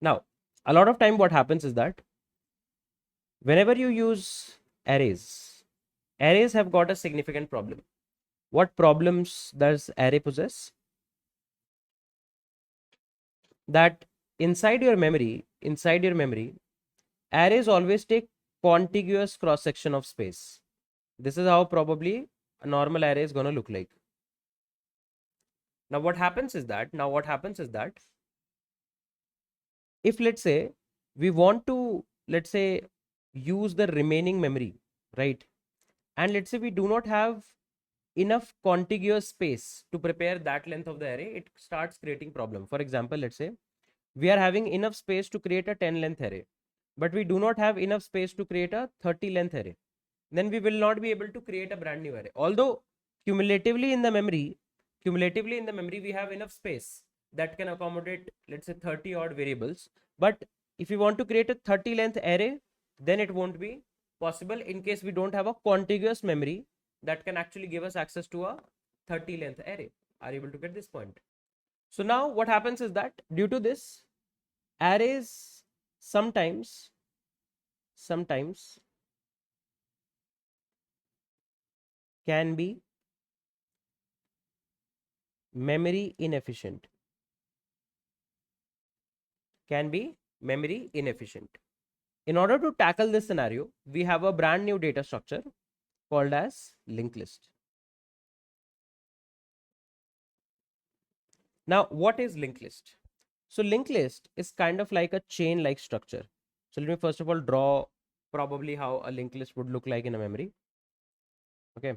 Now, a lot of time what happens is that whenever you use arrays have got a significant problem. What problems does array possess? That inside your memory, arrays always take contiguous cross section of space. This is how probably a normal array is going to look like. Now what happens is that if let's say we want to, let's say, use the remaining memory, right? And let's say we do not have enough contiguous space to prepare that length of the array, it starts creating problem. For example, let's say we are having enough space to create a 10 length array, but we do not have enough space to create a 30 length array. Then we will not be able to create a brand new array. Although cumulatively in the memory, we have enough space that can accommodate, let's say, 30 odd variables. But if you want to create a 30 length array, then it won't be possible in case we don't have a contiguous memory that can actually give us access to a 30 length array. Are you able to get this point? So now what happens is that due to this, arrays sometimes can be memory inefficient. In order to tackle this scenario, we have a brand new data structure called as linked list. Now, what is linked list? So linked list is kind of like a chain like structure. So let me first of all draw probably how a linked list would look like in a memory. Okay.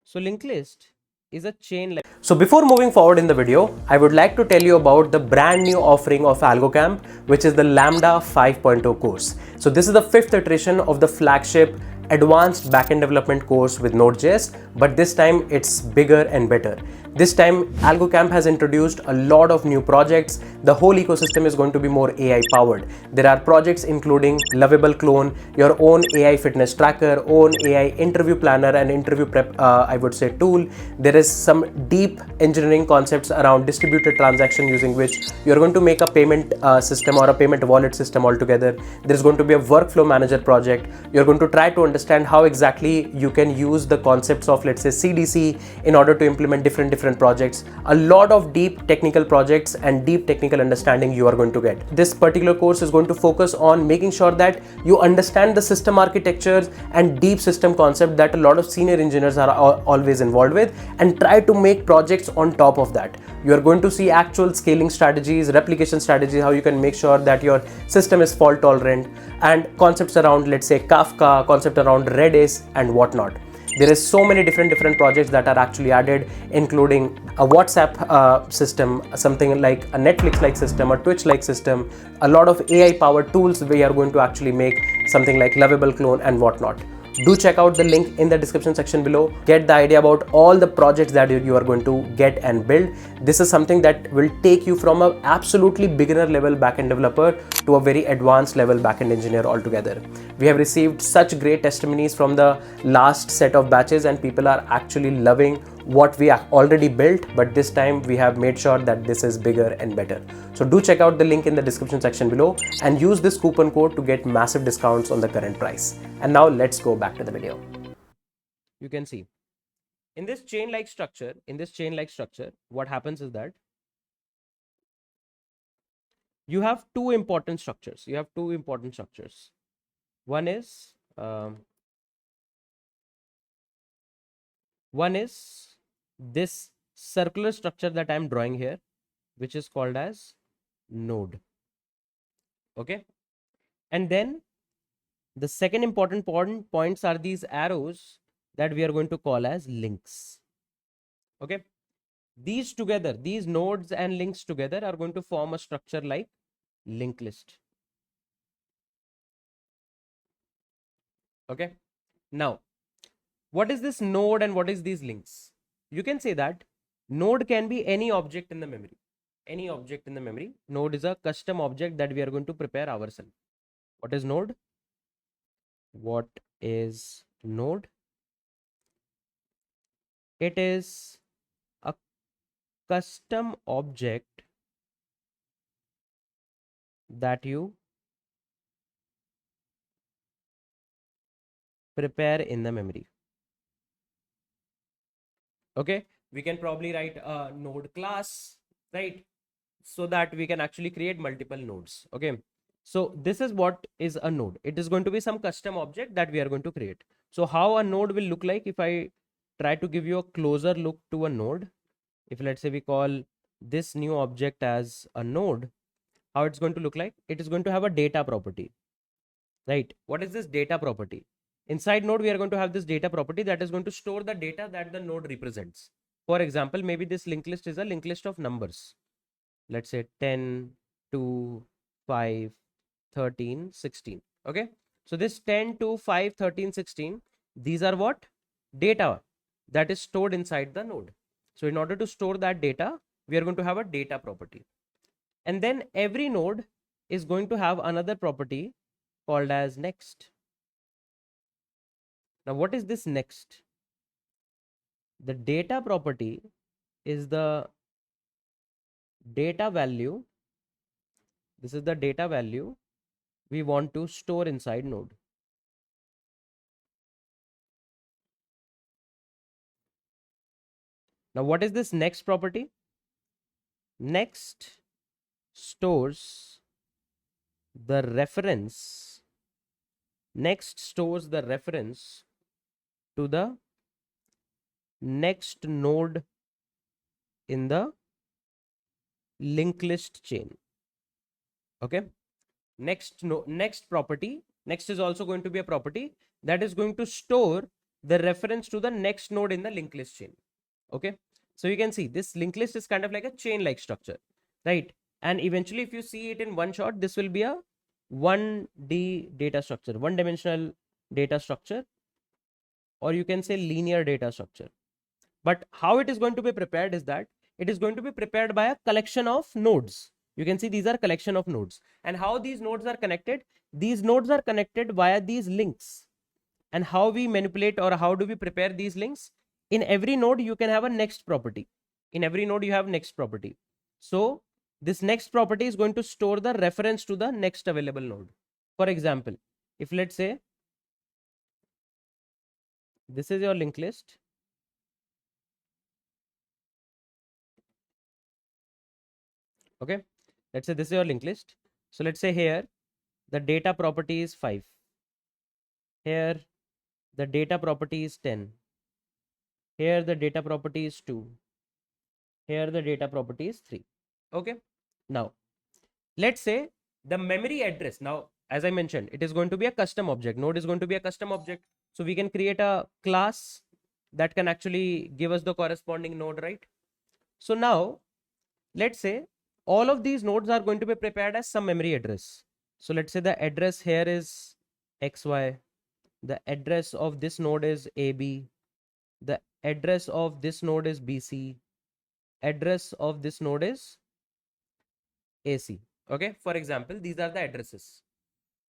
So linked list is a chain like. So before moving forward in the video, I would like to tell you about the brand new offering of Algocamp, which is the Lambda 5.0 course. So this is the 5th iteration of the flagship advanced backend development course with Node.js, but this time it's bigger and better. This time Algocamp has introduced a lot of new projects. The whole ecosystem is going to be more AI powered. There are projects including Lovable Clone, your own AI fitness tracker, own AI interview planner and interview prep, I would say, tool. There is some deep engineering concepts around distributed transaction, using which you're going to make a payment system or a payment wallet system altogether. There's going to be a workflow manager project. You're going to try to understand how exactly you can use the concepts of, let's say, CDC in order to implement different projects. A lot of deep technical projects and deep technical understanding you are going to get. This particular course is going to focus on making sure that you understand the system architectures and deep system concept that a lot of senior engineers are always involved with, and try to make projects on top of that. You are going to see actual scaling strategies, replication strategies, how you can make sure that your system is fault tolerant, and concepts around, let's say, Kafka, concept around Redis and whatnot. There is so many different projects that are actually added, including a WhatsApp system, something like a Netflix like system, a Twitch like system, a lot of AI powered tools. We are going to actually make something like Lovable Clone and whatnot. Do check out the link in the description section below. Get the idea about all the projects that you are going to get and build. This is something that will take you from an absolutely beginner level backend developer to a very advanced level backend engineer altogether. We have received such great testimonies from the last set of batches, and people are actually loving what we have already built, but this time we have made sure that this is bigger and better. So do check out the link in the description section below and use this coupon code to get massive discounts on the current price. And now let's go back to the video. You can see in this chain like structure, what happens is that you have two important structures. One is this circular structure that I'm drawing here, which is called as node. Okay. And then the second important points are these arrows that we are going to call as links. Okay. These together, these nodes and links together are going to form a structure like linked list. Okay. Now, what is this node and what is these links? You can say that node can be any object in the memory. Node is a custom object that we are going to prepare ourselves. What is node? It is a custom object that you prepare in the memory. Okay, we can probably write a node class, right? So that we can actually create multiple nodes. Okay, so this is what is a node. It is going to be some custom object that we are going to create. So how a node will look like, if I try to give you a closer look to a node, if let's say we call this new object as a node, how it's going to look like, it is going to have a data property, right? What is this data property? Inside node, we are going to have this data property that is going to store the data that the node represents. For example, maybe this linked list is a linked list of numbers. Let's say 10, 2, 5, 13, 16. Okay. So this 10, 2, 5, 13, 16, these are what? Data that is stored inside the node. So in order to store that data, we are going to have a data property. And then every node is going to have another property called as next. Now, what is this next? The data property is the data value. This is the data value we want to store inside node. Now, what is this next property? Next stores the reference. Next stores the reference to the next node in the linked list chain. Okay. Next property. Next is also going to be a property that is going to store the reference to the next node in the linked list chain. Okay. So you can see this linked list is kind of like a chain like structure, right? And eventually, if you see it in one shot, this will be a 1D data structure, one dimensional data structure, or you can say linear data structure. But how it is going to be prepared is that it is going to be prepared by a collection of nodes. You can see these are collection of nodes. And how these nodes are connected? These nodes are connected via these links. And how we manipulate or how do we prepare these links? In every node, you can have a next property. In every node, you have next property. So this next property is going to store the reference to the next available node. For example, if let's say this is your linked list. Okay, let's say this is your linked list. So let's say here the data property is 5. Here the data property is 10. Here the data property is 2. Here the data property is 3. Okay, now let's say the memory address. Now, as I mentioned, it is going to be a custom object. Node is going to be a custom object. So we can create a class that can actually give us the corresponding node, right? So now let's say all of these nodes are going to be prepared as some memory address. So let's say the address here is XY. The address of this node is AB. The address of this node is BC. Address of this node is AC. Okay, for example, these are the addresses.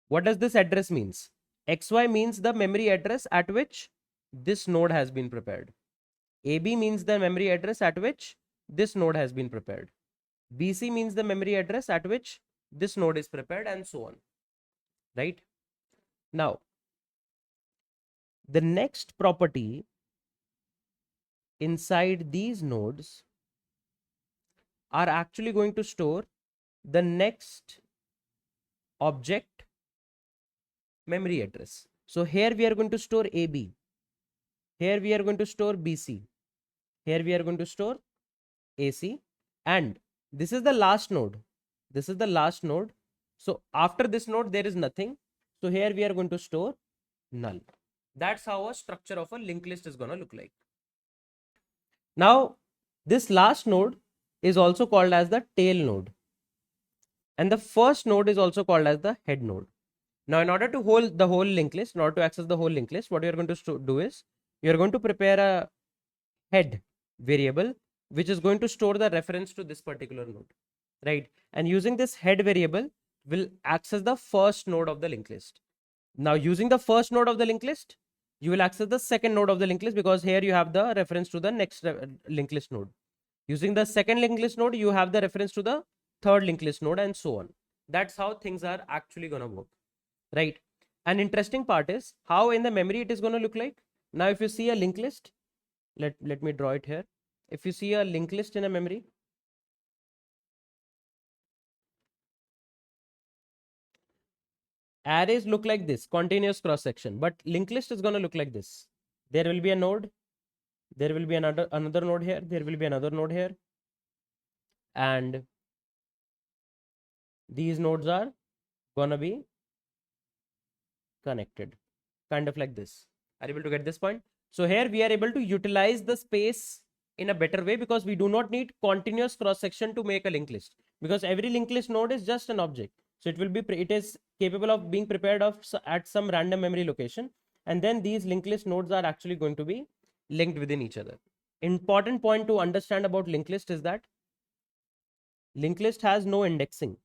What does this address means? XY means the memory address at which this node has been prepared. AB means the memory address at which this node has been prepared. BC means the memory address at which this node is prepared, and so on. Right? Now, the next property inside these nodes are actually going to store the next object memory address. So here we are going to store AB. Here we are going to store BC. Here we are going to store AC. And this is the last node. This is the last node. So after this node, there is nothing. So here we are going to store null. That's how a structure of a linked list is going to look like. Now, this last node is also called as the tail node. And the first node is also called as the head node. Now, in order to hold the whole linked list, in order to access the whole linked list, what you are going to do is you are going to prepare a head variable which is going to store the reference to this particular node, right? And using this head variable will access the first node of the linked list. Now, using the first node of the linked list, you will access the second node of the linked list because here you have the reference to the next linked list node. Using the second linked list node, you have the reference to the third linked list node and so on. That's how things are actually going to work, right? An interesting part is how in the memory it is going to look like. Now, if you see a linked list, let me draw it here. If you see a linked list in a memory, arrays look like this, continuous cross section, but linked list is going to look like this. There will be a node, there will be another node here, there will be another node here, and these nodes are going to be connected, kind of like this. Are you able to get this point? So here we are able to utilize the space in a better way because we do not need continuous cross section to make a linked list, because every linked list node is just an object. So it is capable of being prepared at some random memory location, and then these linked list nodes are actually going to be linked within each other. Important point to understand about linked list is that linked list has no indexing.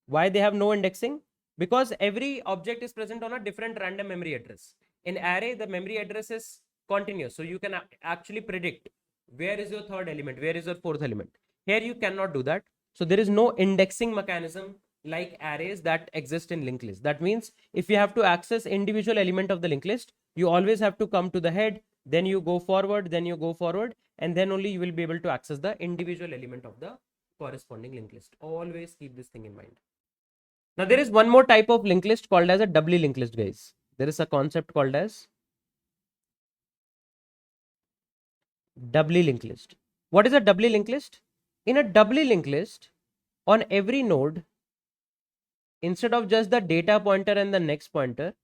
Why they have no indexing? Because every object is present on a different random memory address. In array, the memory address is continuous, so you can actually predict where is your third element, where is your fourth element. Here you cannot do that. So there is no indexing mechanism like arrays that exist in linked list. That means if you have to access individual element of the linked list, you always have to come to the head, then you go forward, and then only you will be able to access the individual element of the corresponding linked list. Always keep this thing in mind. Now there is one more type of linked list called as a doubly linked list, guys. There is a concept called as doubly linked list. What is a doubly linked list? In a doubly linked list, on every node, instead of just the data pointer and the next pointer,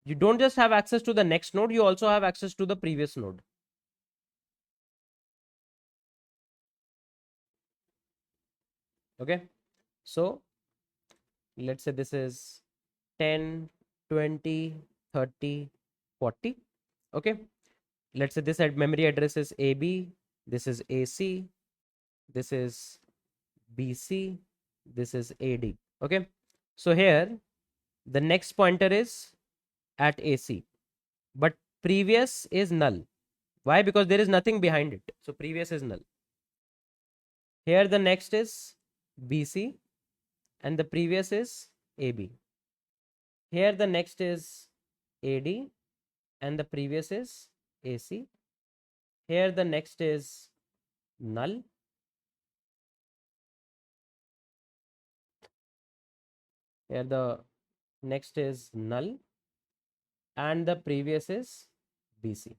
you don't just have access to the next node, you also have access to the previous node. Okay, so let's say this is 10, 20, 30, 40. Okay, let's say this memory address is AB, this is AC, this is BC, this is AD. Okay, so here the next pointer is at AC, but previous is null. Why? Because there is nothing behind it, so previous is null. Here the next is BC and the previous is AB. Here the next is AD and the previous is AC. Here the next is null. Here the next is null and the previous is BC,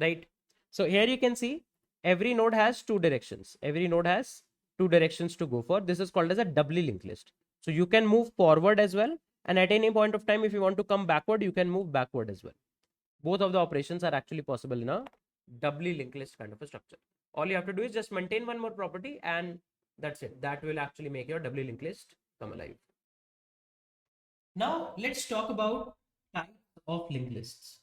right? So here you can see every node has two directions. Every node has two directions to go for. This is called as a doubly linked list. So you can move forward as well, and at any point of time, if you want to come backward, you can move backward as well. Both of the operations are actually possible in a doubly linked list kind of a structure. All you have to do is just maintain one more property, and that's it. That will actually make your doubly linked list come alive. Now let's talk about types of linked lists.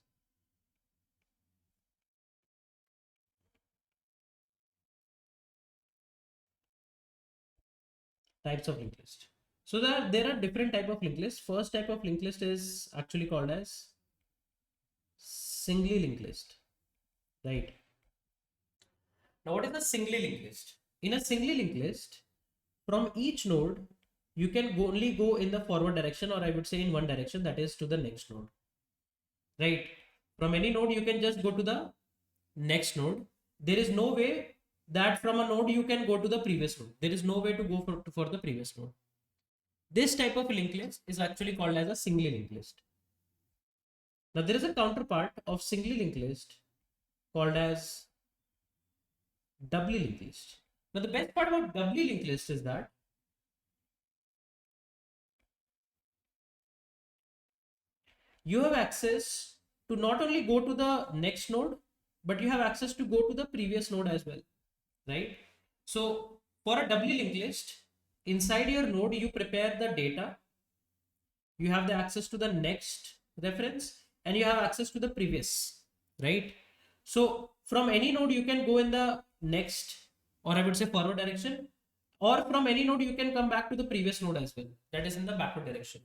Types of linked list. So there are different type of linked list. First type of linked list is actually called as singly linked list, right? Now what is the singly linked list? In a singly linked list, from each node, you can only go in the forward direction, or I would say in one direction, that is to the next node, right? From any node, you can just go to the next node. There is no way that from a node you can go to the previous node. There is no way to go for the previous node. This type of linked list is actually called as a singly linked list. Now there is a counterpart of singly linked list called as doubly linked list. Now the best part about doubly linked list is that you have access to not only go to the next node, but you have access to go to the previous node as well, right? So for a doubly linked list, inside your node, you prepare the data, you have the access to the next reference, and you have access to the previous, right? So from any node, you can go in the next, or I would say forward direction, or from any node, you can come back to the previous node as well. That is in the backward direction.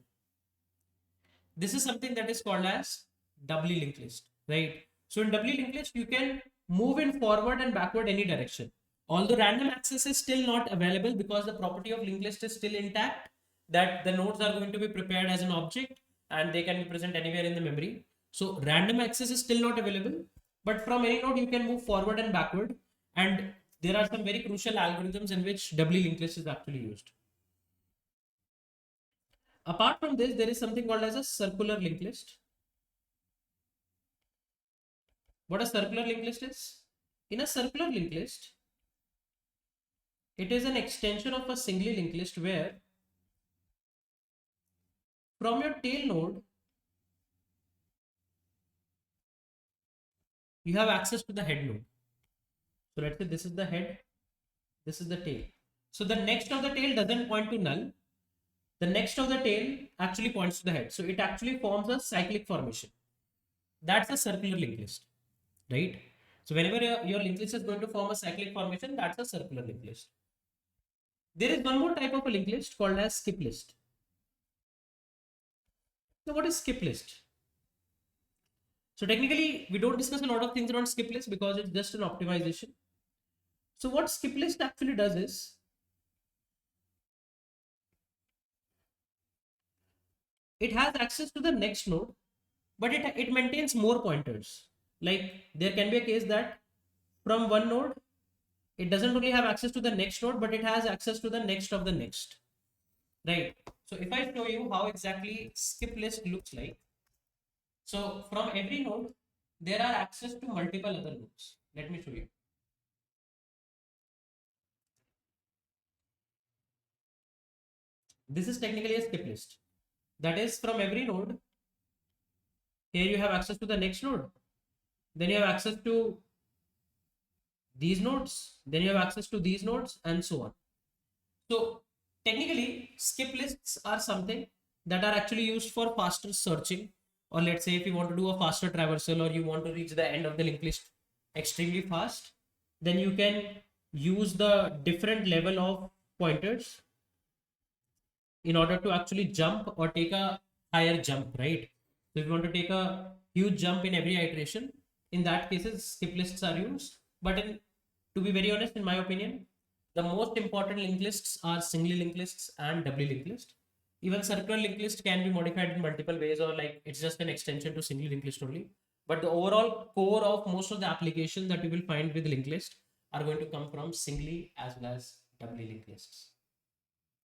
This is something that is called as doubly linked list, right? So in doubly linked list, you can move in forward and backward any direction. Although random access is still not available because the property of linked list is still intact, that the nodes are going to be prepared as an object and they can be present anywhere in the memory. So random access is still not available, but from any node you can move forward and backward. And there are some very crucial algorithms in which doubly linked list is actually used. Apart from this, there is something called as a circular linked list. What a circular linked list is? In a circular linked list, it is an extension of a singly linked list where from your tail node, you have access to the head node. So let's say this is the head, this is the tail. So the next of the tail doesn't point to null. The next of the tail actually points to the head. So it actually forms a cyclic formation. That's a circular linked list, right? So whenever your linked list is going to form a cyclic formation, that's a circular linked list. There is one more type of a linked list called as skip list. So what is skip list? So technically, we don't discuss a lot of things around skip list because it's just an optimization. So what skip list actually does is, it has access to the next node, but it maintains more pointers. Like there can be a case that from one node, it doesn't only have access to the next node, but it has access to the next of the next, right? So if I show you how exactly skip list looks like, so from every node, there are access to multiple other nodes. Let me show you. This is technically a skip list. That is from every node. Here you have access to the next node. Then you have access to these nodes. Then you have access to these nodes and so on. So technically, skip lists are something that are actually used for faster searching, or let's say if you want to do a faster traversal or you want to reach the end of the linked list extremely fast, then you can use the different level of pointers in order to actually jump or take a higher jump, right? So if you want to take a huge jump in every iteration, in that cases skip lists are used. But to be very honest, in my opinion, the most important linked lists are singly linked lists and doubly linked list. Even circular linked list can be modified in multiple ways, or like it's just an extension to single linked list only. But the overall core of most of the applications that you will find with linked list are going to come from singly as well as doubly linked lists.